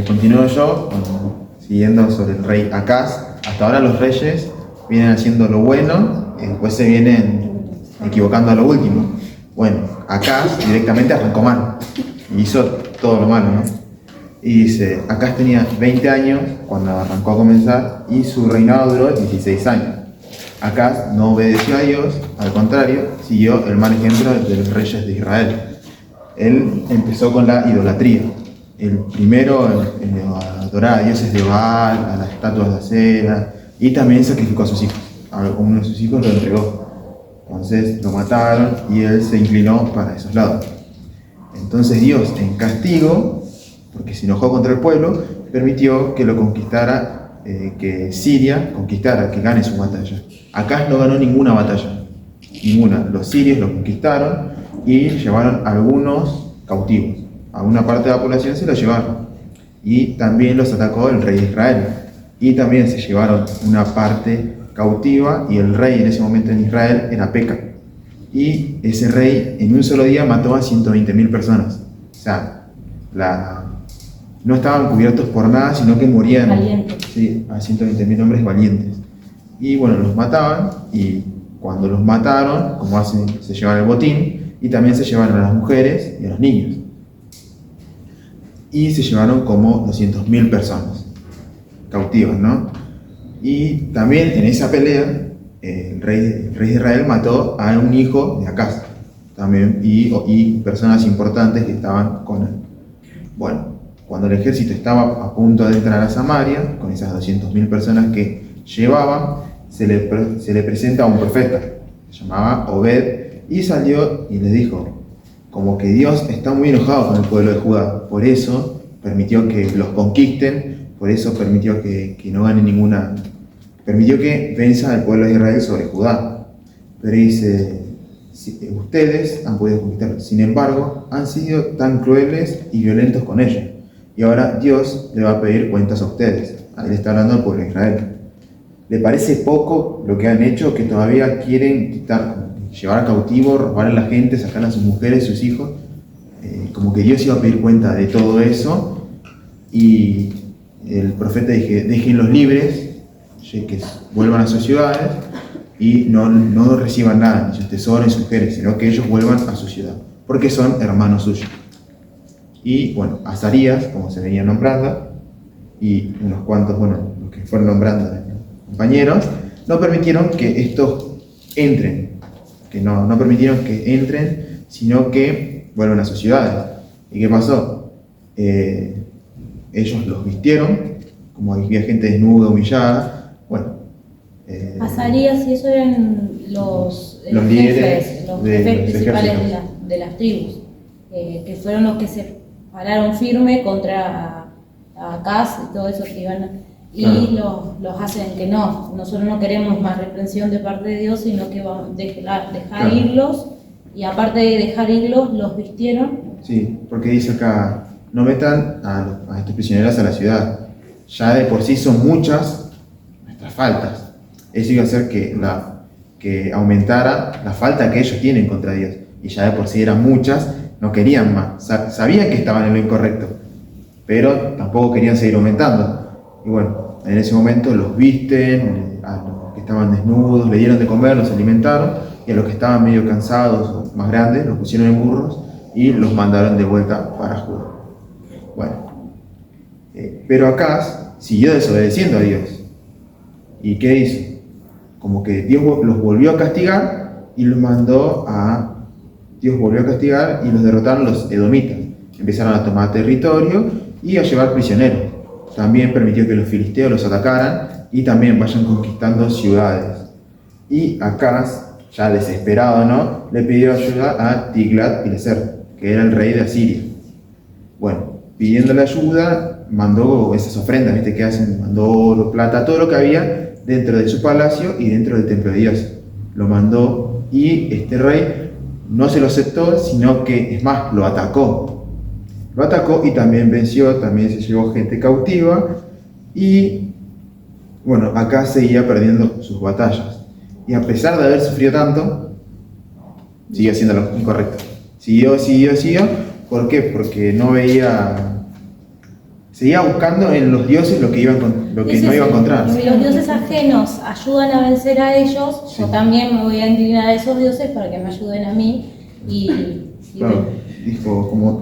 Continúo yo, siguiendo sobre el rey Acaz. Hasta ahora los reyes vienen haciendo lo bueno y después se vienen equivocando a lo último. Bueno, Acaz directamente arrancó mal y hizo todo lo malo, ¿no? Y dice, Acaz tenía 20 años cuando arrancó a comenzar y su reinado duró 16 años. Acaz no obedeció a Dios, al contrario, siguió el mal ejemplo de los reyes de Israel. Él empezó con la idolatría. El primero en adorar a dioses de Baal, a las estatuas de acera, y también sacrificó a sus hijos. A uno de sus hijos lo entregó. Entonces lo mataron y él se inclinó para esos lados. Entonces Dios, en castigo, porque se enojó contra el pueblo, permitió que lo conquistara, que Siria conquistara, que gane su batalla. Acá no ganó ninguna batalla, ninguna. Los sirios lo conquistaron y llevaron algunos cautivos. A una parte de la población se los llevaron. Y también los atacó el rey de Israel. Y también se llevaron una parte cautiva y el rey en ese momento en Israel era Peca. Y ese rey en un solo día mató a 120.000 personas. O sea, no estaban cubiertos por nada, sino que morían. Valientes. Sí, a 120.000 hombres valientes. Y bueno, los mataban y cuando los mataron, como hacen, se llevan el botín y también se llevaron a las mujeres y a los niños. Y se llevaron como 200.000 personas cautivas, ¿no? Y también en esa pelea, el rey de Israel mató a un hijo de Acaz también y personas importantes que estaban con él. Bueno, cuando el ejército estaba a punto de entrar a Samaria, con esas 200.000 personas que llevaban, se le presenta a un profeta, se llamaba Obed, y salió y le dijo, como que Dios está muy enojado con el pueblo de Judá, por eso permitió que los conquisten, por eso permitió que no gane ninguna, permitió que venza al pueblo de Israel sobre Judá. Pero dice, ustedes han podido conquistar, sin embargo, han sido tan crueles y violentos con ellos, y ahora Dios le va a pedir cuentas a ustedes. Él está hablando al pueblo de Israel. ¿Le parece poco lo que han hecho, que todavía quieren llevar cautivo, robar a la gente, sacar a sus mujeres, sus hijos? Como que Dios iba a pedir cuenta de todo eso. Y el profeta dije, déjenlos libres, que vuelvan a sus ciudades y no reciban nada, ni sus tesoros ni sus mujeres, sino que ellos vuelvan a su ciudad, porque son hermanos suyos. Y bueno, Azarías, como se venía nombrando, y unos cuantos, bueno, los que fueron nombrando compañeros, no permitieron que estos entren, que no permitieron que entren, sino que vuelvan a sus ciudades. ¿Y qué pasó? Ellos los vistieron, como había gente desnuda, humillada, bueno. Azarías y eso eran los líderes, los de jefes los principales ejércitos. de las tribus, que fueron los que se pararon firme contra a Acaz y todo eso que iban y Claro. los hacen que nosotros no queremos más reprensión de parte de Dios, sino que vamos a dejar Claro. irlos, y aparte de dejar irlos, los vistieron. Sí, porque dice acá, no metan a estos prisioneros a la ciudad. Ya de por sí son muchas nuestras faltas. Eso iba a hacer que aumentara la falta que ellos tienen contra Dios. Y ya de por sí eran muchas, no querían más. Sabían que estaban en lo incorrecto, pero tampoco querían seguir aumentando. Y bueno, en ese momento los visten, a los que estaban desnudos, le dieron de comer, los alimentaron, y a los que estaban medio cansados o más grandes, los pusieron en burros y los mandaron de vuelta para Judá. Bueno, pero Acaz siguió desobedeciendo a Dios. ¿Y qué hizo? Como que Dios los volvió a castigar y los mandó a... Dios volvió a castigar y los derrotaron los edomitas. Empezaron a tomar territorio y a llevar prisioneros. También permitió que los filisteos los atacaran y también vayan conquistando ciudades. Y Acaz, ya desesperado, ¿no?, le pidió ayuda a Tiglat-Pileser, que era el rey de Asiria. Bueno, pidiéndole ayuda, mandó esas ofrendas, ¿viste? Que hacen, mandó oro, plata, todo lo que había dentro de su palacio y dentro del templo de Dios. Lo mandó y este rey no se lo aceptó, sino que, es más, lo atacó. Lo atacó y también venció, también se llevó gente cautiva y, bueno, acá seguía perdiendo sus batallas. Y a pesar de haber sufrido tanto, siguió haciendo lo incorrecto. Siguió. ¿Por qué? Porque no veía... seguía buscando en los dioses lo que, lo que no iba a encontrar. Si los dioses ajenos ayudan a vencer a ellos, Sí. yo también me voy a inclinar a esos dioses para que me ayuden a mí. Claro, dijo, como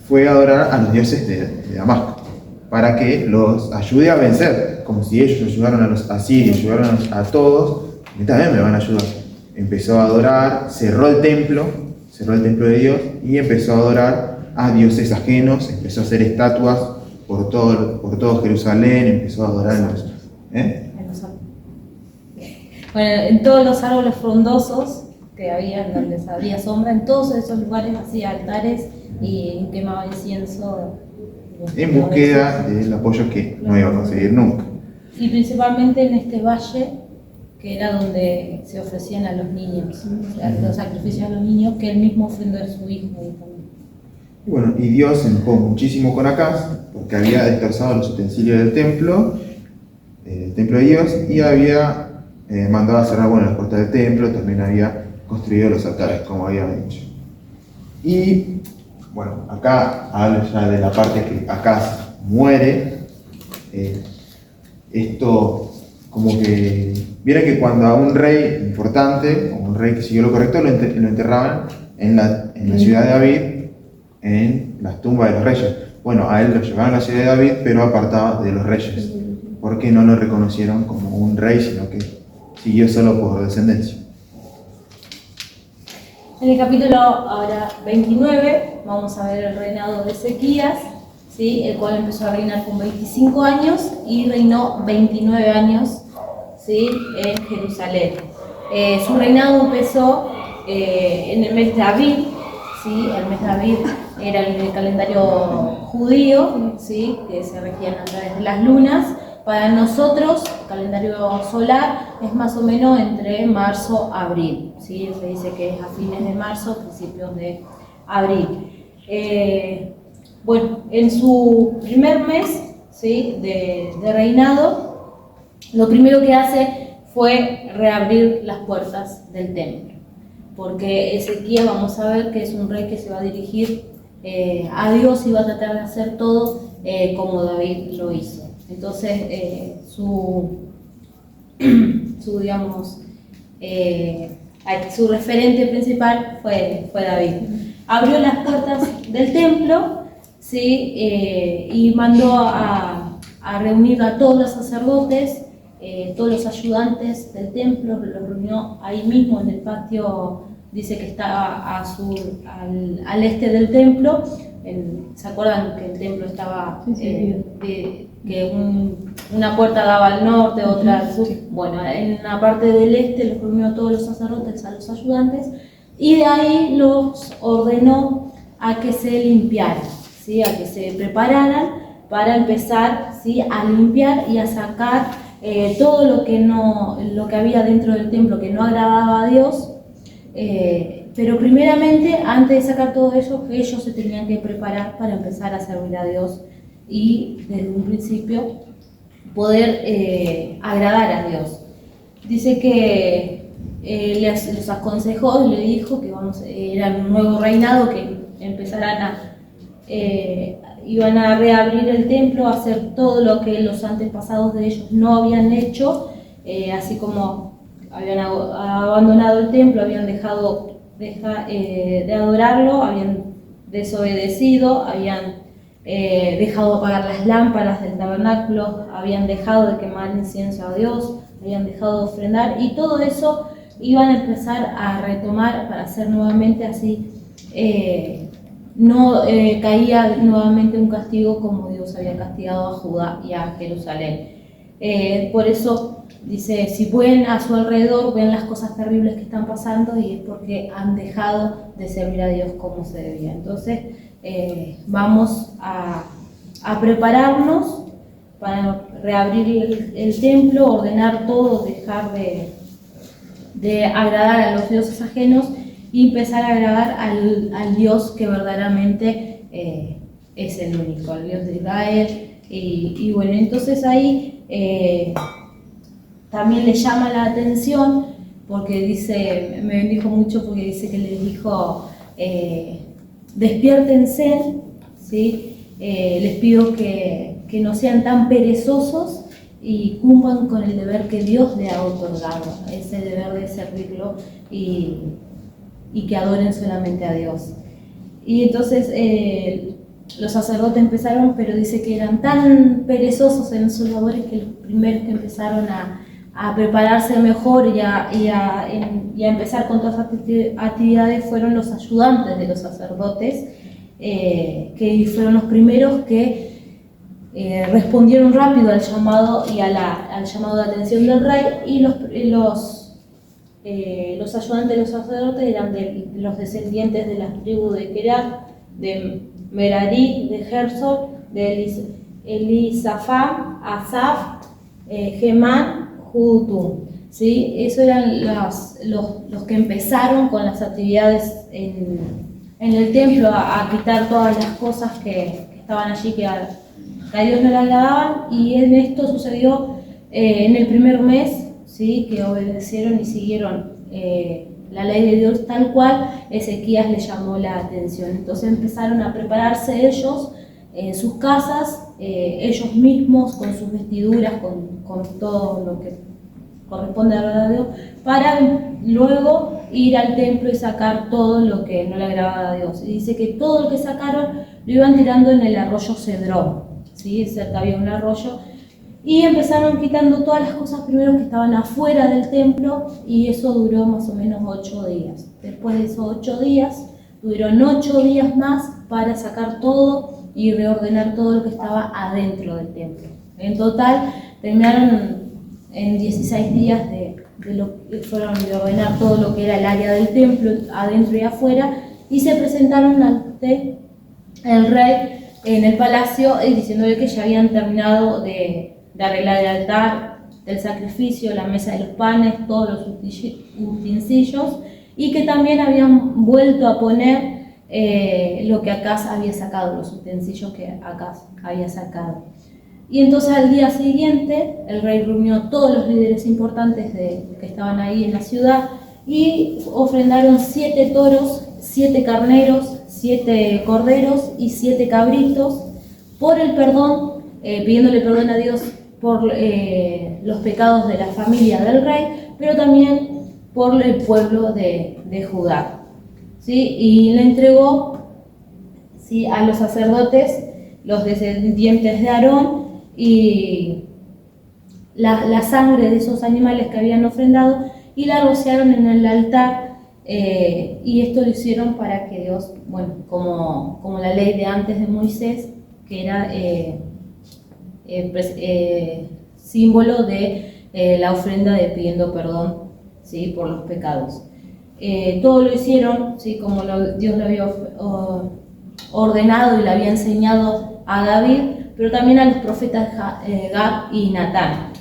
fue a adorar a los dioses de Damasco, para que los ayude a vencer, como si ellos ayudaron a los asirios, ayudaron a todos, a mí también me van a ayudar. Empezó a adorar, cerró el templo de Dios y empezó a adorar a dioses ajenos, empezó a hacer estatuas por todo Jerusalén, empezó a adorar a los... Bueno, en todos los árboles frondosos que había, donde había sombra, en todos esos lugares hacía altares y quemaba incienso. En búsqueda del apoyo que no iba a conseguir nunca. Y principalmente en este valle, que era donde se ofrecían a los niños, o sea, los sacrificios a los niños, que él mismo ofrendó a su hijo ahí también. Y bueno, y Dios se enojó muchísimo con Acaz, porque había destrozado los utensilios del templo de Dios, y había mandado a cerrar las puertas del templo, también había construido los altares, como había dicho. Y bueno, acá habla ya de la parte que Acaz muere. Esto, como que, vieron que cuando a un rey importante, o un rey que siguió lo correcto, lo enterraban en la ciudad de David, en las tumbas de los reyes. Bueno, a él lo llevaban a la ciudad de David, pero apartado de los reyes, porque no lo reconocieron como un rey, sino que siguió solo por descendencia. En el capítulo ahora 29 vamos a ver el reinado de Ezequías, ¿sí? El cual empezó a reinar con 25 años y reinó 29 años, ¿sí? En Jerusalén. Su reinado empezó en el mes de Aviv, ¿sí? El mes de Aviv era el calendario judío, ¿sí? Que se regían a través de las lunas. Para nosotros, el calendario solar es más o menos entre marzo y abril, ¿sí? Se dice que es a fines de marzo, principios de abril. Bueno, en su primer mes, ¿sí? de reinado, lo primero que hace fue reabrir las puertas del templo, porque Ezequías, vamos a ver que es un rey que se va a dirigir a Dios y va a tratar de hacer todo como David lo hizo. Entonces, digamos, su referente principal fue David. Abrió las puertas del templo, ¿sí? Y mandó a reunir a todos los sacerdotes, todos los ayudantes del templo, los reunió ahí mismo en el patio, dice que está al este del templo. ¿Se acuerdan que el templo estaba que una puerta daba al norte, otra al sur? Bueno, en la parte del este los reunió a todos los sacerdotes, a los ayudantes, y de ahí los ordenó a que se limpiaran, ¿sí? A que se prepararan para empezar, ¿sí? A limpiar y a sacar todo lo que había dentro del templo que no agradaba a Dios. Pero primeramente, antes de sacar todo eso, ellos se tenían que preparar para empezar a servir a Dios y desde un principio poder agradar a Dios. Dice que les aconsejó, le dijo que era un nuevo reinado, que iban a reabrir el templo, a hacer todo lo que los antepasados de ellos no habían hecho, así como habían abandonado el templo, habían dejado de adorarlo, habían desobedecido, habían dejado de apagar las lámparas del tabernáculo, habían dejado de quemar incienso a Dios, habían dejado de ofrendar, y todo eso iban a empezar a retomar para hacer nuevamente así, no caía nuevamente un castigo como Dios había castigado a Judá y a Jerusalén. Por eso dice, si ven a su alrededor, ven las cosas terribles que están pasando, y es porque han dejado de servir a Dios como se debía. Entonces vamos a prepararnos para reabrir el templo, ordenar todo, dejar de agradar a los dioses ajenos y empezar a agradar al Dios que verdaderamente es el único, el Dios de Israel. Y bueno, entonces ahí también le llama la atención, porque dice, me bendijo mucho porque dice que les dijo, despiértense, ¿sí? les pido que no sean tan perezosos y cumplan con el deber que Dios le ha otorgado, ese deber de servirlo y que adoren solamente a Dios. Y entonces los sacerdotes empezaron, pero dice que eran tan perezosos en sus labores que los primeros que empezaron a prepararse mejor y a empezar con todas las actividades fueron los ayudantes de los sacerdotes, que fueron los primeros que respondieron rápido al llamado y al llamado de atención del rey, y los ayudantes de los sacerdotes eran de los descendientes de las tribus de Kerat, de Merari, de Gersón, de Elisafán, Asaf, Gemán, Jutum. ¿Sí? Esos eran los que empezaron con las actividades en el templo, a quitar todas las cosas que estaban allí que a Dios no le agradaban, y en esto sucedió en el primer mes, ¿sí? Que obedecieron y siguieron la ley de Dios tal cual Ezequías les llamó la atención. Entonces empezaron a prepararse ellos en sus casas, ellos mismos con sus vestiduras, con todo lo que corresponde a Dios, para luego ir al templo y sacar todo lo que no le agradaba a Dios. Y dice que todo lo que sacaron lo iban tirando en el arroyo Cedrón, ¿sí? Cerca había un arroyo, y empezaron quitando todas las cosas primero que estaban afuera del templo, y eso duró más o menos 8 días. Después de esos 8 días, tuvieron 8 días más para sacar todo y reordenar todo lo que estaba adentro del templo. En total terminaron en 16 días fueron de ordenar todo lo que era el área del templo, adentro y afuera, y se presentaron ante el rey en el palacio diciéndole que ya habían terminado de arreglar el altar, del sacrificio, la mesa de los panes, todos los utensilios, y que también habían vuelto a poner lo que Acaz había sacado, los utensilios que Acaz había sacado. Y entonces al día siguiente el rey reunió a todos los líderes importantes que estaban ahí en la ciudad y ofrendaron 7 toros, 7 carneros, 7 corderos y 7 cabritos por el perdón, pidiéndole perdón a Dios por los pecados de la familia del rey, pero también por el pueblo de Judá. ¿Sí? Y le entregó, ¿sí?, a los sacerdotes, los descendientes de Aarón, y la sangre de esos animales que habían ofrendado, y la rociaron en el altar, y esto lo hicieron para que Dios, bueno, como la ley de antes de Moisés, que era símbolo de la ofrenda de pidiendo perdón, ¿sí?, por los pecados. Todo lo hicieron, ¿sí?, como Dios lo había ordenado y le había enseñado a David, pero también a los profetas Gad y Natán.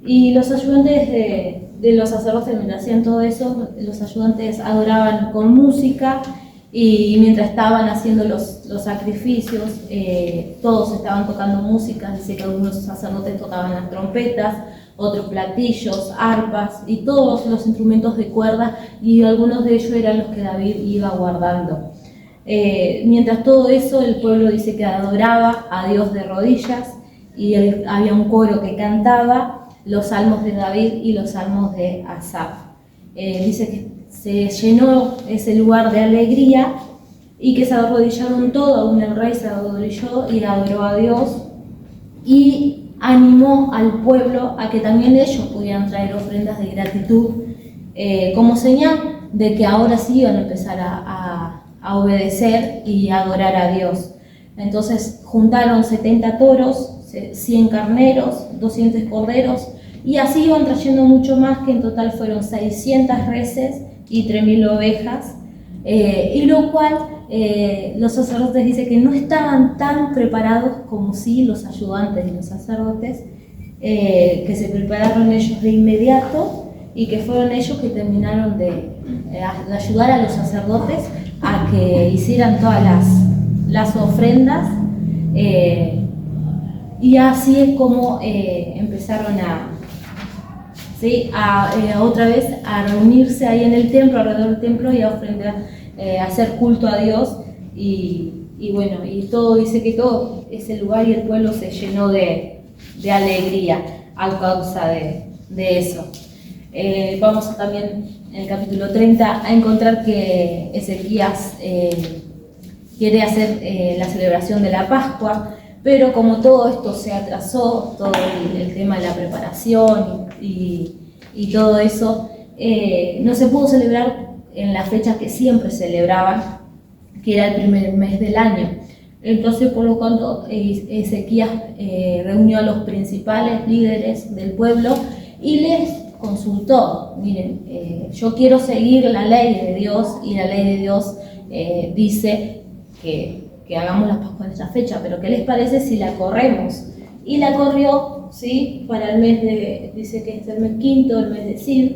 Y los ayudantes de los sacerdotes, mientras hacían todo eso, los ayudantes adoraban con música, y mientras estaban haciendo los sacrificios, todos estaban tocando música. Dice que algunos sacerdotes tocaban las trompetas, otros platillos, arpas y todos los instrumentos de cuerda, y algunos de ellos eran los que David iba guardando. Mientras todo eso, el pueblo dice que adoraba a Dios de rodillas, y había un coro que cantaba los salmos de David y los salmos de Asaf. Dice que se llenó ese lugar de alegría y que se arrodillaron todos, aún el rey se arrodilló y adoró a Dios, y animó al pueblo a que también ellos pudieran traer ofrendas de gratitud, como señal de que ahora sí iban a empezar a obedecer y a adorar a Dios. Entonces juntaron 70 toros, 100 carneros, 200 corderos, y así iban trayendo mucho más, que en total fueron 600 reses y 3000 ovejas, y lo cual los sacerdotes dicen que no estaban tan preparados como sí los ayudantes de los sacerdotes, que se prepararon ellos de inmediato, y que fueron ellos que terminaron de ayudar a los sacerdotes a que hicieran todas las ofrendas, y así es como empezaron otra vez a reunirse ahí en el templo, alrededor del templo, y a ofrendar, a hacer culto a Dios, y y bueno, y todo dice que todo ese lugar y el pueblo se llenó de alegría a causa de eso. Vamos también en el capítulo 30 a encontrar que Ezequías quiere hacer la celebración de la Pascua, pero como todo esto se atrasó, todo el tema de la preparación y todo eso, no se pudo celebrar en la fecha que siempre celebraban, que era el primer mes del año. Entonces, por lo tanto, Ezequías reunió a los principales líderes del pueblo y les consultó: miren, yo quiero seguir la ley de Dios, y la ley de Dios dice que hagamos la Pascua en esta fecha, pero ¿qué les parece si la corremos? Y la corrió, ¿sí?, para el mes dice que es el mes quinto, el mes de Sid,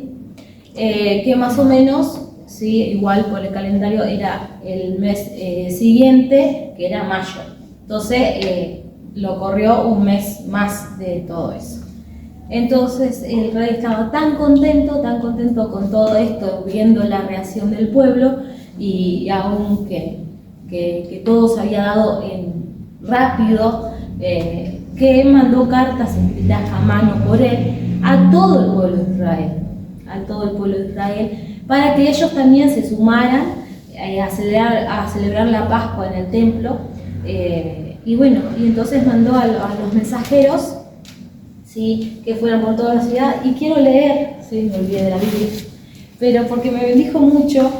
que más o menos, ¿sí?, igual por el calendario era el mes siguiente, que era mayo. Entonces lo corrió un mes más de todo eso. Entonces el rey estaba tan contento con todo esto, viendo la reacción del pueblo, y aún que todo se había dado rápido, que mandó cartas escritas a mano por él a todo el pueblo de Israel, para que ellos también se sumaran a celebrar la Pascua en el templo. Y bueno, y entonces mandó a los mensajeros, ¿sí?, que fueran por toda la ciudad. Y quiero leer, ¿sí?, me olvidé de la Biblia, pero porque me bendijo mucho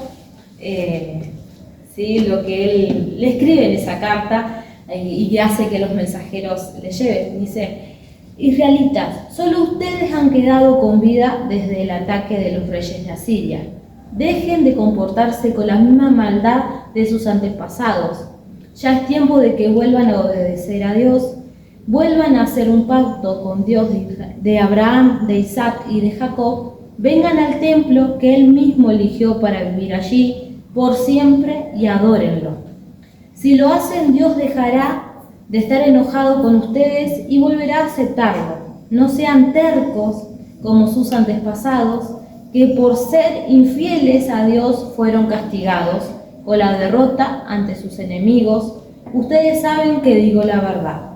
¿sí?, lo que él le escribe en esa carta, y hace que los mensajeros le lleven. Dice: israelitas, solo ustedes han quedado con vida desde el ataque de los reyes de Asiria. Dejen de comportarse con la misma maldad de sus antepasados. Ya es tiempo de que vuelvan a obedecer a Dios, vuelvan a hacer un pacto con Dios de Abraham, de Isaac y de Jacob. Vengan al templo que Él mismo eligió para vivir allí por siempre y adórenlo. Si lo hacen, Dios dejará de estar enojado con ustedes y volverá a aceptarlo. No sean tercos como sus antepasados, que por ser infieles a Dios fueron castigados con la derrota ante sus enemigos. Ustedes saben que digo la verdad.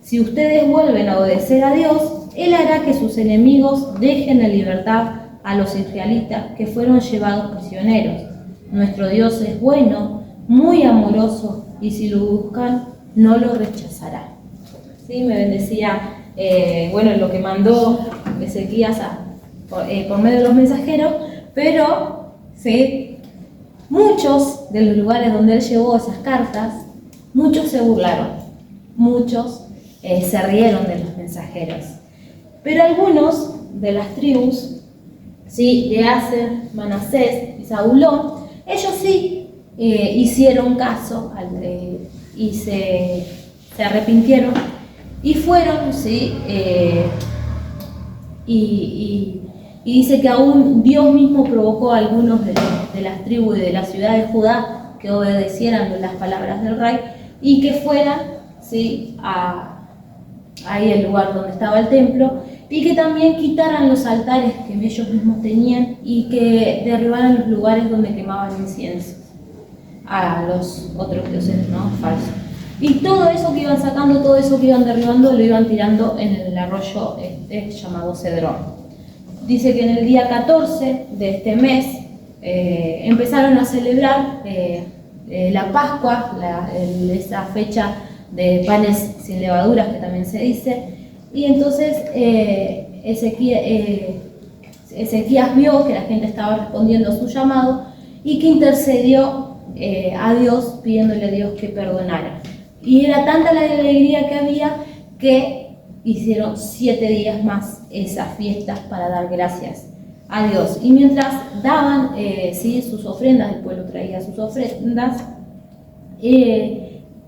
Si ustedes vuelven a obedecer a Dios, Él hará que sus enemigos dejen en libertad a los israelitas que fueron llevados prisioneros. Nuestro Dios es bueno, muy amoroso, y si lo buscan, no lo rechazará. ¿Sí? Me bendecía, lo que mandó Ezequías por medio de los mensajeros, pero ¿sí?, muchos de los lugares donde él llevó esas cartas, muchos se burlaron, muchos se rieron de los mensajeros. Pero algunos de las tribus, ¿sí?, de Aser, Manasés y Zabulón, ellos sí hicieron caso y se arrepintieron y fueron, ¿sí? Y dice que aún Dios mismo provocó a algunos de las tribus y de la ciudad de Judá que obedecieran las palabras del rey y que fueran, ¿sí?, ahí el lugar donde estaba el templo, y que también quitaran los altares que ellos mismos tenían y que derribaran los lugares donde quemaban incienso a los otros dioses, ¿no?, falsos. Y todo eso que iban sacando, todo eso que iban derribando, lo iban tirando en el arroyo llamado Cedrón. Dice que en el día 14 de este mes empezaron a celebrar la Pascua, esa fecha de panes sin levaduras, que también se dice. Y entonces Ezequías vio que la gente estaba respondiendo a su llamado y que intercedió a Dios, pidiéndole a Dios que perdonara. Y era tanta la alegría que había que hicieron 7 días más esas fiestas para dar gracias a Dios. Y mientras daban sus ofrendas, el pueblo traía sus ofrendas,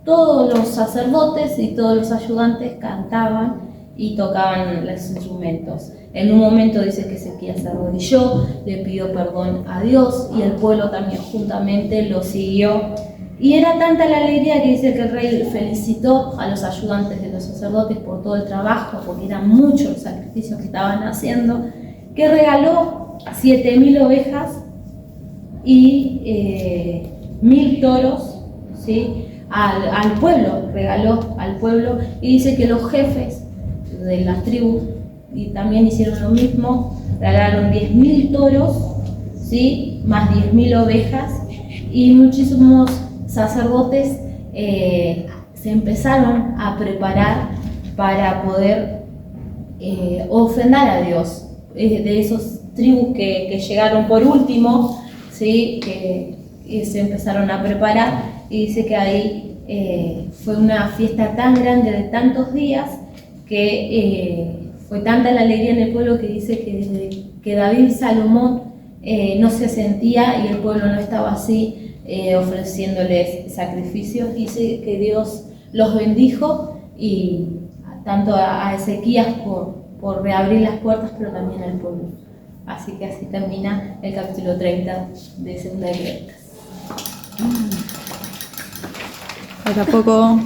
todos los sacerdotes y todos los ayudantes cantaban y tocaban los instrumentos. En un momento dice que Ezequías se arrodilló, le pidió perdón a Dios y el pueblo también juntamente lo siguió. Y era tanta la alegría que dice que el rey felicitó a los ayudantes de los sacerdotes por todo el trabajo, porque eran muchos los sacrificios que estaban haciendo, que regaló 7.000 ovejas y 1.000 toros, ¿sí?, al pueblo, regaló al pueblo, y dice que los jefes de las tribus y también hicieron lo mismo, regalaron 10.000 toros, ¿sí? Más 10.000 ovejas, y muchísimos sacerdotes se empezaron a preparar para poder ofrendar a Dios. De esos tribus que llegaron por último, ¿sí? Que se empezaron a preparar, y dice que ahí fue una fiesta tan grande de tantos días que fue tanta la alegría en el pueblo que dice que desde que David y Salomón no se sentía y el pueblo no estaba así ofreciéndoles sacrificios, dice que Dios los bendijo, y tanto a Ezequías por reabrir las puertas, pero también al pueblo. Así que así termina el capítulo 30 de Segunda de Crónicas. Falta poco.